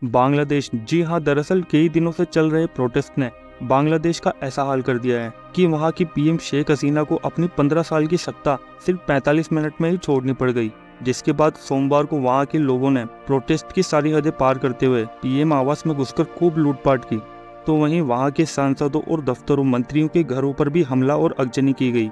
बांग्लादेश। जी हाँ, दरअसल कई दिनों से चल रहे प्रोटेस्ट ने बांग्लादेश का ऐसा हाल कर दिया है कि वहाँ की पीएम शेख हसीना को अपनी 15 साल की सत्ता सिर्फ 45 मिनट में ही छोड़नी पड़ गई। जिसके बाद सोमवार को वहाँ के लोगों ने प्रोटेस्ट की सारी हदें पार करते हुए पीएम आवास में घुसकर खूब लूटपाट की। तो वहीं वहाँ के सांसदों और दफ्तरों मंत्रियों के घरों पर भी हमला और आगजनी की गई,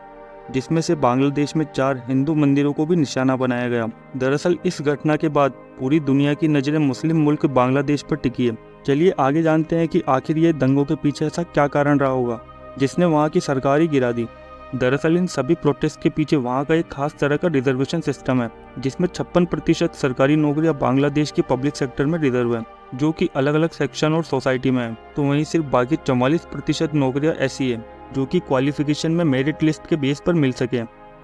जिसमें से बांग्लादेश में 4 हिंदू मंदिरों को भी निशाना बनाया गया। दरअसल इस घटना के बाद पूरी दुनिया की नज़रें मुस्लिम मुल्क बांग्लादेश पर टिकी है। चलिए आगे जानते हैं कि आखिर ये दंगों के पीछे ऐसा क्या कारण रहा होगा जिसने वहाँ की सरकार ही गिरा दी। दरअसल इन सभी प्रोटेस्ट के पीछे वहाँ का एक खास तरह का रिजर्वेशन सिस्टम है, जिसमें 56% सरकारी नौकरियां बांग्लादेश के पब्लिक सेक्टर में रिजर्व है, जो कि अलग अलग सेक्शन और सोसाइटी में है। तो वहीं सिर्फ बाकी 44% नौकरियां ऐसी है जो कि क्वालिफिकेशन में मेरिट लिस्ट के बेस पर मिल सके,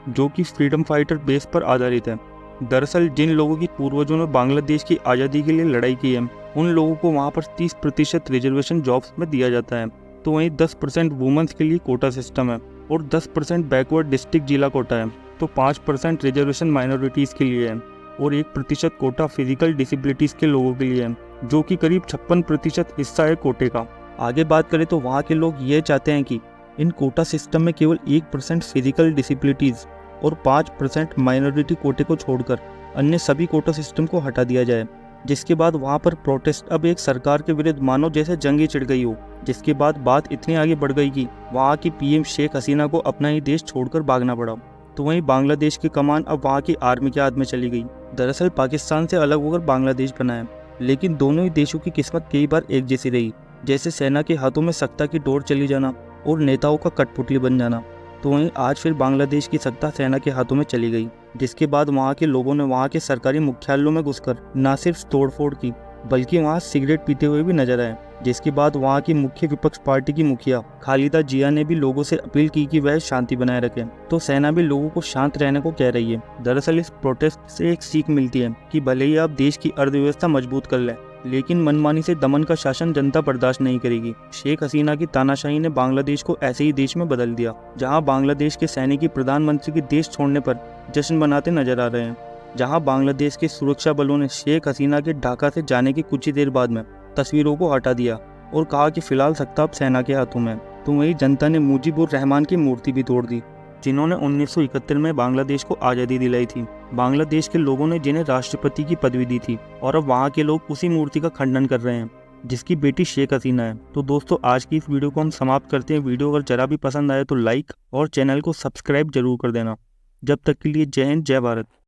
जो कि फ्रीडम फाइटर बेस पर आधारित है। दरअसल जिन लोगों की पूर्वजों ने बांग्लादेश की आज़ादी के लिए लड़ाई की है, उन लोगों को वहाँ पर 30% रिजर्वेशन जॉब्स में दिया जाता है। तो वहीं 10% वुमेन्स के लिए कोटा सिस्टम है और 10% बैकवर्ड डिस्ट्रिक्ट जिला कोटा है। तो 5% रिजर्वेशन माइनॉरिटीज़ के लिए है और 1% कोटा फिजिकल डिसेबिलिटीज़ के लोगों के लिए है, जो कि करीब 56% हिस्सा है कोटे का। आगे बात करें तो वहाँ के लोग ये चाहते हैं कि इन कोटा सिस्टम में केवल 1% फिजिकल डिसेबिलिटीज़ और 5% माइनॉरिटी कोटे को छोड़कर अन्य सभी कोटा सिस्टम को हटा दिया जाए। जिसके बाद वहाँ पर प्रोटेस्ट अब एक सरकार के विरुद्ध मानो जैसे जंगी छिड़ गई हो। जिसके बाद बात इतनी आगे बढ़ गई कि वहाँ की पीएम शेख हसीना को अपना ही देश छोड़कर भागना पड़ा। तो वहीं बांग्लादेश की कमान अब वहाँ की आर्मी के हाथ में चली गई। दरअसल पाकिस्तान से अलग होकर बांग्लादेश बना है, लेकिन दोनों ही देशों की किस्मत कई बार एक जैसी रही, जैसे सेना के हाथों में सत्ता की डोर चली जाना और नेताओं का कठपुतली बन जाना। तो वहीं आज फिर बांग्लादेश की सत्ता सेना के हाथों में चली गई, जिसके बाद वहाँ के लोगों ने वहाँ के सरकारी मुख्यालयों में घुसकर न सिर्फ तोड़फोड़ की, बल्कि वहाँ सिगरेट पीते हुए भी नजर आए। जिसके बाद वहाँ की मुख्य विपक्ष पार्टी की मुखिया खालिदा जिया ने भी लोगों से अपील की कि वह शांति बनाए रखें। तो सेना भी लोगों को शांत रहने को कह रही है। दरअसल इस प्रोटेस्ट से एक सीख मिलती है कि भले ही आप देश की अर्थव्यवस्था मजबूत कर लें, लेकिन मनमानी से दमन का शासन जनता बर्दाश्त नहीं करेगी। शेख हसीना की तानाशाही ने बांग्लादेश को ऐसे ही देश में बदल दिया, जहां बांग्लादेश के सैनिक प्रधानमंत्री के देश छोड़ने पर जश्न मनाते नजर आ रहे हैं। जहां बांग्लादेश के सुरक्षा बलों ने शेख हसीना के ढाका से जाने की कुछ ही देर बाद में तस्वीरों को हटा दिया और कहा कि फिलहाल सत्ता अब सेना के हाथों में। तो वहीं जनता ने मुजीबुर रहमान की मूर्ति भी तोड़ दी, जिन्होंने 1971 में बांग्लादेश को आज़ादी दिलाई थी। बांग्लादेश के लोगों ने जिन्हें राष्ट्रपति की पदवी दी थी, और अब वहाँ के लोग उसी मूर्ति का खंडन कर रहे हैं जिसकी बेटी शेख हसीना है। तो दोस्तों आज की इस वीडियो को हम समाप्त करते हैं। वीडियो अगर जरा भी पसंद आए तो लाइक और चैनल को सब्सक्राइब जरूर कर देना। जब तक के लिए जय हिंद, जय भारत।